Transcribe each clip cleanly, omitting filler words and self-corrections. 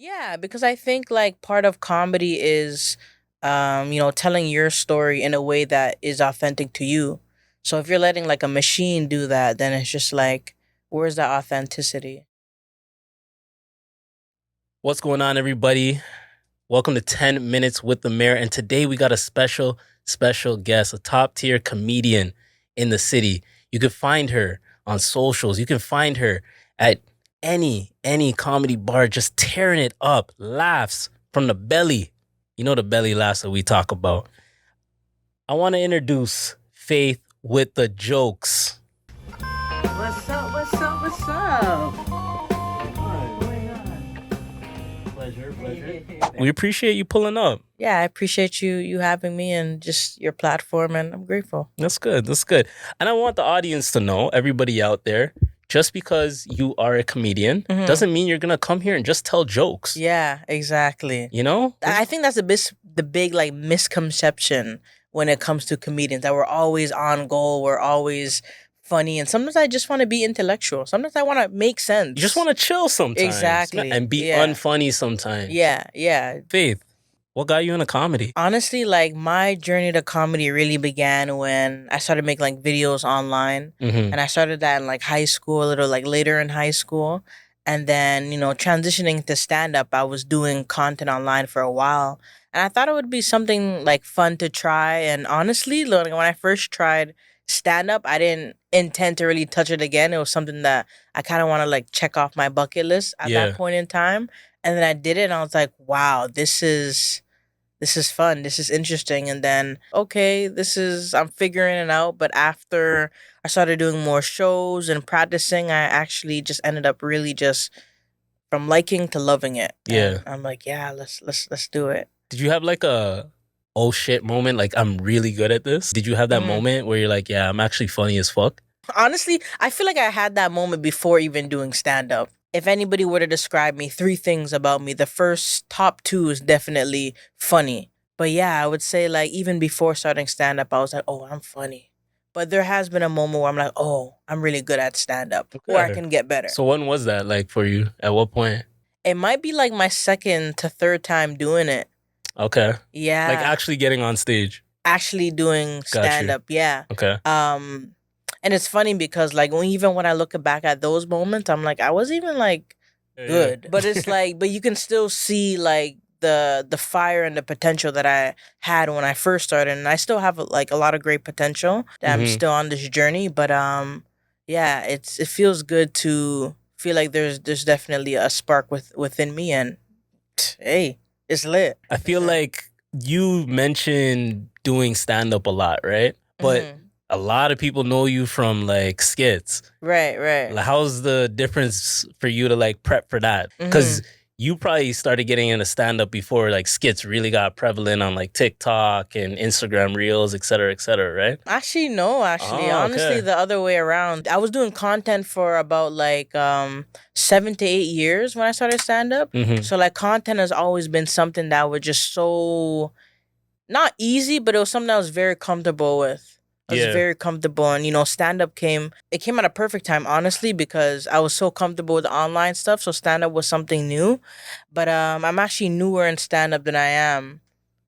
Yeah, because I think like part of comedy is telling your story in a way that is authentic to you. So if you're letting like a machine do that, then it's just like where's the authenticity? What's going on, everybody? Welcome to 10 Minutes with the Mayor. And today we got a special guest, a top tier comedian in the city. You can find her on socials. You can find her at any comedy bar, just tearing it up, laughs from the belly. You know the belly laughs that we talk about. I want to introduce Faith with the jokes. What's up? What's up? What's up? Pleasure. We appreciate you pulling up. Yeah, I appreciate you having me and just your platform, and I'm grateful. That's good. That's good. And I want the audience to know, everybody out there, just because you are a comedian Mhm. doesn't mean you're gonna come here and just tell jokes. Yeah, exactly. You know? I think that's the big like misconception when it comes to comedians that we're always on goal, we're always funny, and sometimes I just want to be intellectual. Sometimes I want to make sense. You just want to chill sometimes. Exactly. And be Yeah. unfunny sometimes. Yeah. Faith, what got you into comedy? Honestly, like my journey to comedy really began when I started making like videos online. Mm-hmm. And I started that in like high school, a little like later in high school. And then, transitioning to stand up, I was doing content online for a while. And I thought it would be something like fun to try. And honestly, like, when I first tried stand up, I didn't intend to really touch it again. It was something that I kind of want to like check off my bucket list at Yeah. that point in time. And then I did it and I was like, wow, this is fun. This is interesting. And then, okay, I'm figuring it out. But after I started doing more shows and practicing, I actually just ended up really just from liking to loving it. Yeah. And I'm like, yeah, let's do it. Did you have like a oh shit moment? Like, I'm really good at this? Did you have that moment where you're like, yeah, I'm actually funny as fuck? Honestly, I feel like I had that moment before even doing stand up. If anybody were to describe me, three things about me, the first top two is definitely funny. But yeah, I would say like even before starting stand up, I was like, oh, I'm funny. But there has been a moment where I'm like, oh, I'm really good at stand up, or I Okay. can get better. So when was that like for you? At what point? It might be like my second to third time doing it. Okay. Yeah. Like actually getting on stage. Actually doing Got you. stand up. Yeah. Okay. And it's funny because like even when I look back at those moments, I'm like, I was even like good. But it's like, but you can still see like the fire and the potential that I had when I first started, and I still have like a lot of great potential that I'm still on this journey. But yeah, it feels good to feel like there's definitely a spark within me, and hey, it's lit. I feel like you mentioned doing stand up a lot, right? But a lot of people know you from like skits. Right. Like, how's the difference for you to like prep for that? Because you probably started getting into stand up before like skits really got prevalent on like TikTok and Instagram Reels, et cetera, right? Actually, no, actually. Oh, Honestly, okay. the other way around. I was doing content for about like 7 to 8 years when I started stand up. So like content has always been something that was just so not easy, but it was something I was very comfortable with. I was very comfortable, and stand up came at a perfect time, honestly, because I was so comfortable with the online stuff. So stand up was something new, but I'm actually newer in stand up than I am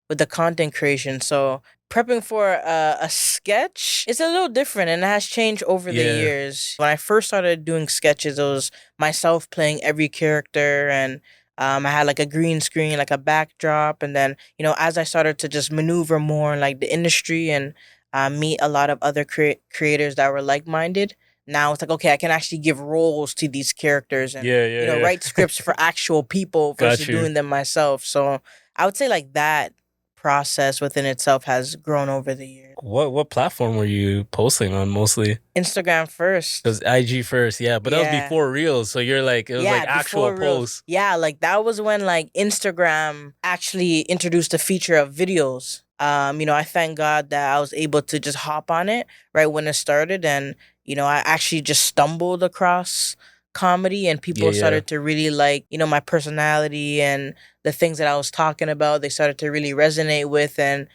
with the content creation. So prepping for a sketch is a little different, and it has changed over the years. When I first started doing sketches, it was myself playing every character, and I had like a green screen, like a backdrop, and then as I started to just maneuver more in like the industry and meet a lot of other creators that were like minded. Now it's like, okay, I can actually give roles to these characters and write scripts for actual people versus doing them myself. So I would say like that process within itself has grown over the years. What platform were you posting on mostly? Instagram first. It was IG first, yeah. But that was before Reels, so you're like, it was like actual posts. Yeah, like that was when like Instagram actually introduced the feature of videos. I thank God that I was able to just hop on it right when it started, and I actually just stumbled across comedy, and people started to really like my personality and the things that I was talking about. They started to really resonate with, and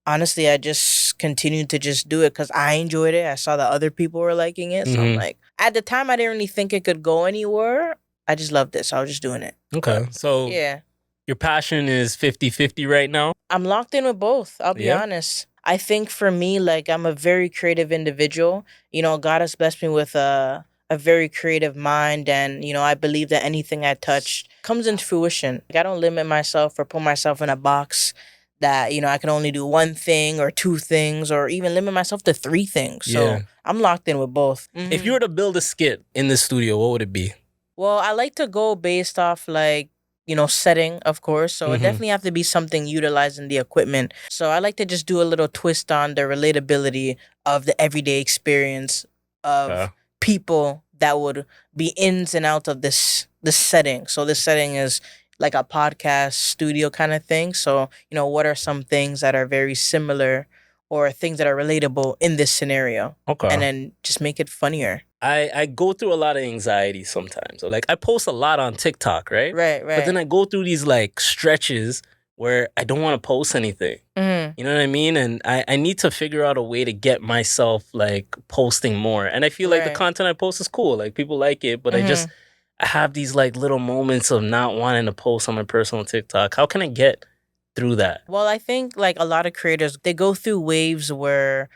honestly, I just continued to just do it because I enjoyed it. I saw that other people were liking it, so I'm like, at the time, I didn't really think it could go anywhere. I just loved it, so I was just doing it. Okay. So Yeah. your passion is 50-50 right now? I'm locked in with both. I'll be Yeah? honest. I think for me, like I'm a very creative individual. God has blessed me with a very creative mind, and I believe that anything I touch comes into fruition. Like I don't limit myself or put myself in a box that I can only do one thing or two things or even limit myself to three things. Yeah. So I'm locked in with both. If you were to build a skit in the studio, what would it be? Well, I like to go based off like, setting, of course. So it Mhm. definitely have to be something utilizing the equipment. So I like to just do a little twist on the relatability of the everyday experience of Okay. people that would be ins and outs of this setting. So this setting is like a podcast studio kind of thing. So, what are some things that are very similar or things that are relatable in this scenario? Okay. And then just make it funnier. I go through a lot of anxiety sometimes. Like I post a lot on TikTok, right? Right. But then I go through these like stretches where I don't want to post anything. Mhm. You know what I mean? And I need to figure out a way to get myself like posting more. And I feel like the Right. content I post is cool. Like people like it, but Mhm. I have these like little moments of not wanting to post on my personal TikTok. How can I get through that? Well, I think like a lot of creators, they go through waves where,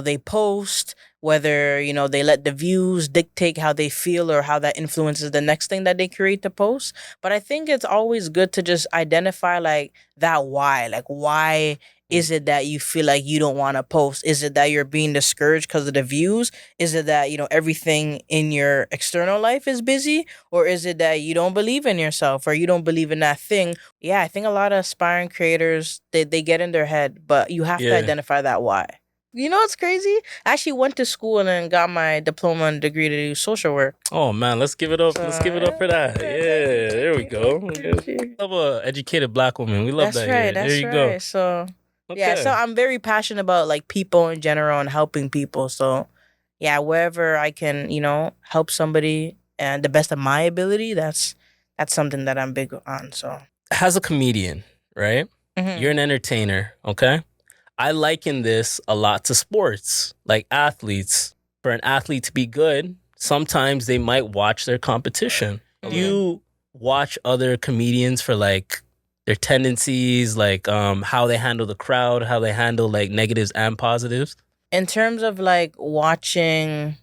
they post, whether, they let the views dictate how they feel or how that influences the next thing that they create to post. But I think it's always good to just identify like that why. Like, why is it that you feel like you don't want to post? Is it that you're being discouraged because of the views? Is it that, everything in your external life is busy? Or is it that you don't believe in yourself or you don't believe in that thing? Yeah, I think a lot of aspiring creators they get in their head, but you have to Yeah. identify that why. You know what's crazy? I actually went to school and then got my diploma and degree to do social work. Oh man, let's give it up. Let's give it up for that. Yeah, Yeah, there we go. thank you. Love a educated black woman. We love That's that right. here. There That's you right. go. So Okay. so I'm very passionate about like people in general and helping people. So yeah, wherever I can, help somebody and the best of my ability, that's something that I'm big on. So As a comedian, right? Mhm. You're an entertainer, okay? I liken this a lot to sports, like athletes. For an athlete to be good, sometimes they might watch their competition. Do you watch other comedians for like their tendencies, like how they handle the crowd, how they handle like negatives and positives? In terms of like watching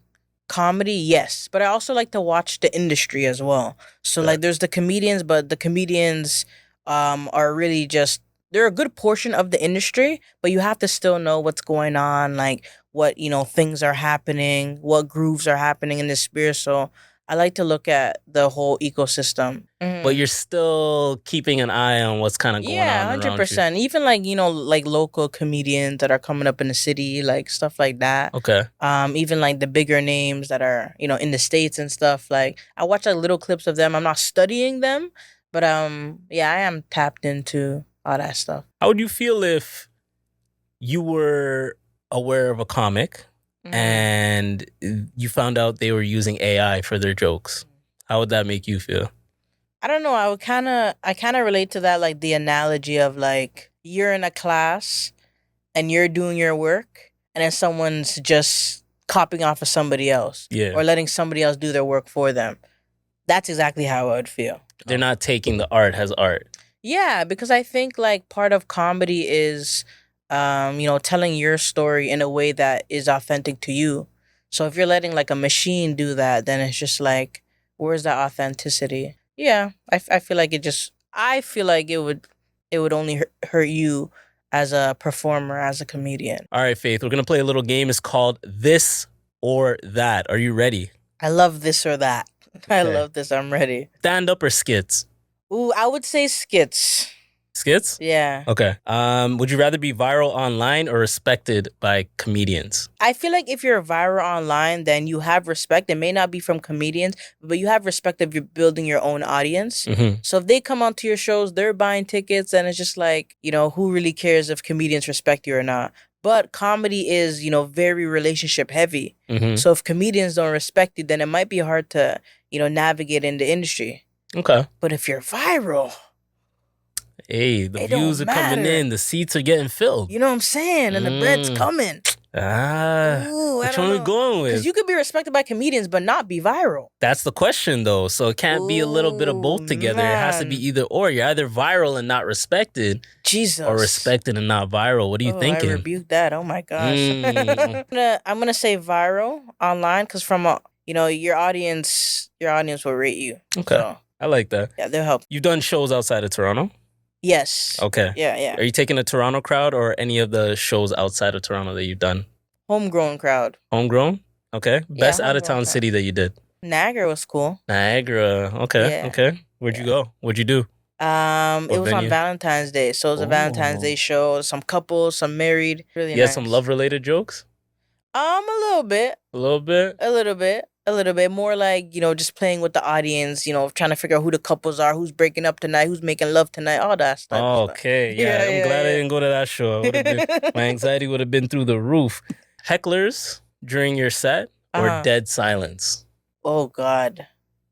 comedy, yes, but I also like to watch the industry as well. So Okay. like there's the comedians, but the comedians are really just they're a good portion of the industry, but you have to still know what's going on, like what, things are happening, what grooves are happening in the sphere. So I like to look at the whole ecosystem. But you're still keeping an eye on what's kind of going Yeah, on around you. 100%. Even like, like local comedians that are coming up in the city, like stuff like that. Okay. Even like the bigger names that are, in the States and stuff. Like I watch like little clips of them. I'm not studying them, but yeah, I am tapped into all that stuff. How would you feel if you were aware of a comic and you found out they were using AI for their jokes? How would that make you feel? I don't know. I kind of relate to that, like the analogy of like you're in a class and you're doing your work, and then someone's just copying off of somebody else, Yeah. or letting somebody else do their work for them. That's exactly how I would feel. They're not taking the art as art. Yeah, because I think like part of comedy is, telling your story in a way that is authentic to you. So if you're letting like a machine do that, then it's just like, where's that authenticity? Yeah, I feel like I feel like it would only hurt you as a performer, as a comedian. All right, Faith, we're going to play a little game. It's called This or That. Are you ready? I love this or that. I Okay. love this. I'm ready. Stand up or skits? Ooh, I would say skits. Skits? Yeah. Okay. Would you rather be viral online or respected by comedians? I feel like if you're viral online, then you have respect. It may not be from comedians, but you have respect if you're building your own audience. Mm-hmm. So if they come onto your shows, they're buying tickets, and it's just like, who really cares if comedians respect you or not? But comedy is, very relationship heavy. Mm-hmm. So if comedians don't respect you, then it might be hard to, navigate in the industry. Okay. But if you're viral, hey, the it views don't are coming matter. in, the seats are getting filled. You know what I'm saying? And the bread's coming. Ooh, which one are we going with? Because you could be respected by comedians, but not be viral. That's the question, though. So it can't be a little bit of both together. Man. It has to be either or. You're either viral and not respected, Jesus, or respected and not viral. What are you thinking? I rebuke that. Oh my gosh. I'm gonna say viral online because from your audience will rate you. Okay, so, I like that. Yeah, they'll help. You've done shows outside of Toronto? Yes. Okay. Yeah. Are you taking a Toronto crowd or any of the shows outside of Toronto that you've done? Homegrown crowd. Homegrown? Okay. Best out of town city that you did? Niagara was cool. Niagara. Okay. Yeah. Okay. Where'd you go? What'd you do? It was on Valentine's Day. So it was a Valentine's Day show. Some couples, some married. Really nice. You had some love related jokes? A little bit. A little bit? A little bit. A little bit more like, just playing with the audience, trying to figure out who the couples are, who's breaking up tonight, who's making love tonight, all that stuff. Oh, okay. Yeah, I'm glad I didn't go to that show. My anxiety would have been through the roof. Hecklers during your set or dead silence? Oh, God.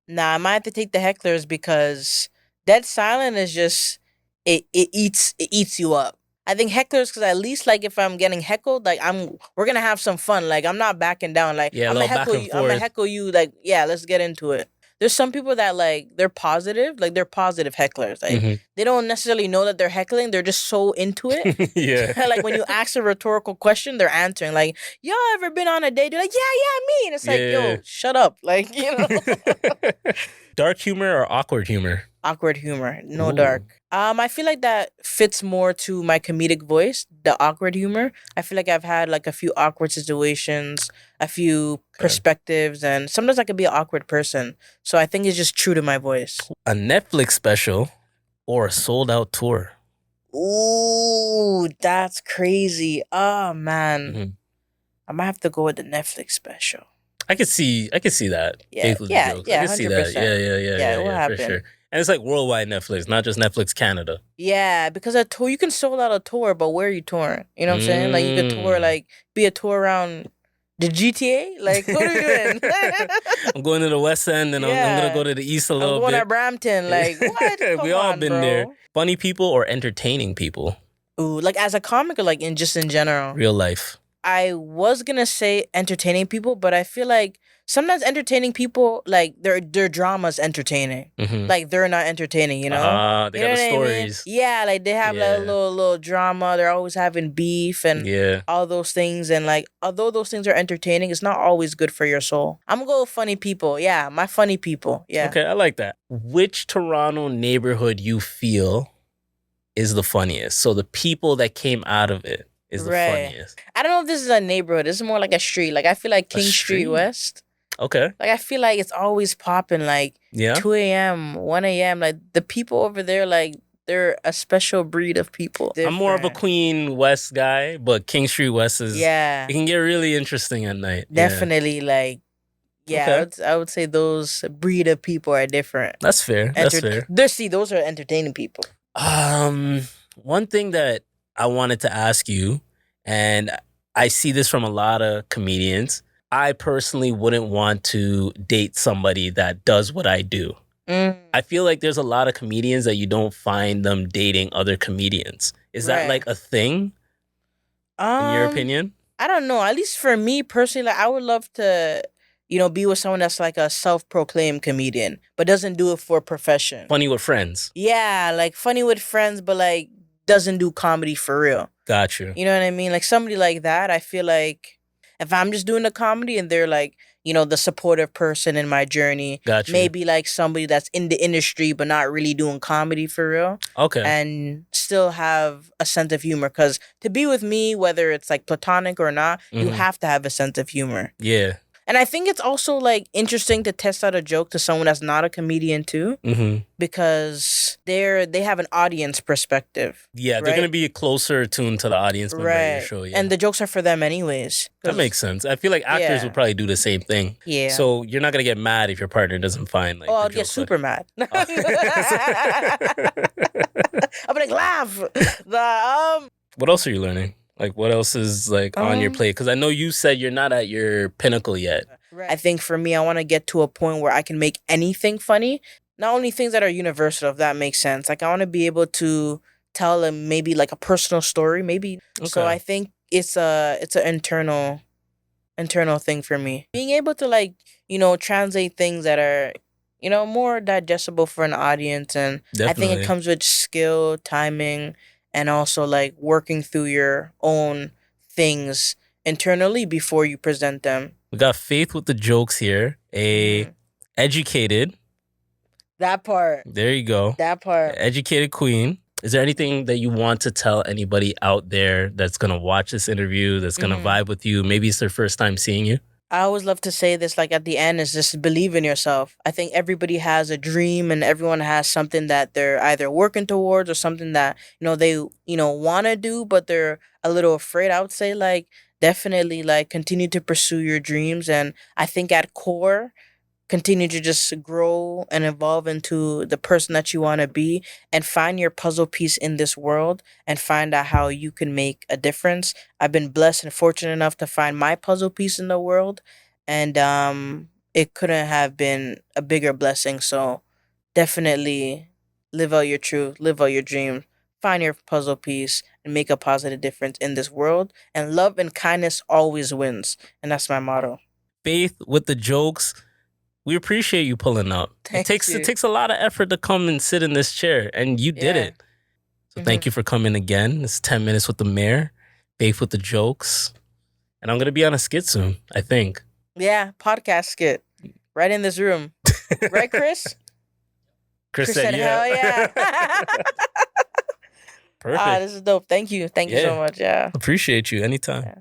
Nah, I might have to take the hecklers because dead silent is just, it eats you up. I think hecklers, because at least like if I'm getting heckled, like we're gonna have some fun. Like I'm not backing down. Like I'm gonna heckle you. Like yeah, let's get into it. There's some people that like they're positive hecklers. Like they don't necessarily know that they're heckling. They're just so into it. Yeah. Like when you ask a rhetorical question, they're answering. Like y'all ever been on a date? They're like yeah, me. And it's like yo, shut up. Like Dark humor or awkward humor? Awkward humor, no dark. I feel like that fits more to my comedic voice, the awkward humor. I feel like I've had like a few awkward situations, a few perspectives, and sometimes I could be an awkward person. So I think it's just true to my voice. A Netflix special or a sold out tour? Ooh, that's crazy. Oh man. I might have to go with the Netflix special. I could see that. Yeah, I could see that. Yeah, what happened? For sure. And it's like worldwide Netflix, not just Netflix Canada. Yeah, because a tour, you can sold out a tour, but where are you touring? You know what I'm saying? Like you could tour, like be a tour around the GTA. Like what are you doing? I'm going to the West End, and I'm gonna go to the East a little bit. I'm going to Brampton. Like what? We all been there. Funny people or entertaining people? Ooh, like as a comic or like in general? Real life. I was gonna say entertaining people, but I feel like sometimes entertaining people, like their drama's entertaining. Like they're not entertaining, They got the stories. I mean? Yeah, like they have like a little drama. They're always having beef and all those things. And like although those things are entertaining, it's not always good for your soul. I'm gonna go with funny people. Yeah, my funny people. Yeah. Okay, I like that. Which Toronto neighborhood you feel is the funniest? So the people that came out of it is the funniest. I don't know if this is a neighborhood. This is more like a street. Like I feel like King Street West. Okay. Like I feel like it's always popping. Like 2 a.m., 1 a.m. Like the people over there, like they're a special breed of people. I'm more of a Queen West guy, but King Street West is it can get really interesting at night. Definitely, like I would say those breed of people are different. That's fair. That's fair. Those are entertaining people. One thing that I wanted to ask you, and I see this from a lot of comedians. I personally wouldn't want to date somebody that does what I do. I feel like there's a lot of comedians that you don't find them dating other comedians. Is that like a thing? In your opinion? I don't know. At least for me personally, like I would love to, be with someone that's like a self-proclaimed comedian, but doesn't do it for a profession. Funny with friends. Yeah, like funny with friends, but like doesn't do comedy for real. Got you. You know what I mean? Like somebody like that, I feel like if I'm just doing the comedy and they're like, the supportive person in my journey. Gotcha. Maybe like somebody that's in the industry but not really doing comedy for real. Okay. And still have a sense of humor. Because to be with me, whether it's like platonic or not, you have to have a sense of humor. Yeah. And I think it's also like interesting to test out a joke to someone that's not a comedian too, because they have an audience perspective. Yeah, they're gonna be closer tuned to the audience member of your show. Yeah. And the jokes are for them anyways. That makes sense. I feel like actors would probably do the same thing. Yeah. So you're not gonna get mad if your partner doesn't find like. Oh, I'll get super mad. I'll be like, laugh. What else are you learning? Like, what else is like on your plate? Because I know you said you're not at your pinnacle yet. I think for me, I want to get to a point where I can make anything funny. Not only things that are universal, if that makes sense. Like, I want to be able to tell them maybe like a personal story, maybe. Okay. So I think it's an internal thing for me. Being able to like, translate things that are, more digestible for an audience, and I think it Definitely. comes with skill, timing, and also like working through your own things internally before you present them. We got Faith with the jokes here. Educated. That part. There you go. That part. Educated queen. Is there anything that you want to tell anybody out there that's going to watch this interview, that's going to vibe with you? Maybe it's their first time seeing you. I always love to say this, like at the end, is just believe in yourself. I think everybody has a dream and everyone has something that they're either working towards or something that, they, want to do, but they're a little afraid. I would say like definitely like continue to pursue your dreams. And I think at core, continue to just grow and evolve into the person that you want to be, and find your puzzle piece in this world and find out how you can make a difference. I've been blessed and fortunate enough to find my puzzle piece in the world, and it couldn't have been a bigger blessing. So definitely live out your truth, live out your dream, find your puzzle piece, and make a positive difference in this world. And love and kindness always wins. And that's my motto. Faith with the jokes. We appreciate you pulling up. It takes a lot of effort to come and sit in this chair, and you did it. So thank you for coming again. It's 10 minutes with the mayor, Faith with the jokes, and I'm gonna be on a skit soon, I think. Yeah, podcast skit right in this room, right, Chris? Chris said yeah. Hell yeah. Perfect. This is dope. Thank you so much. Yeah, appreciate you anytime. Yeah.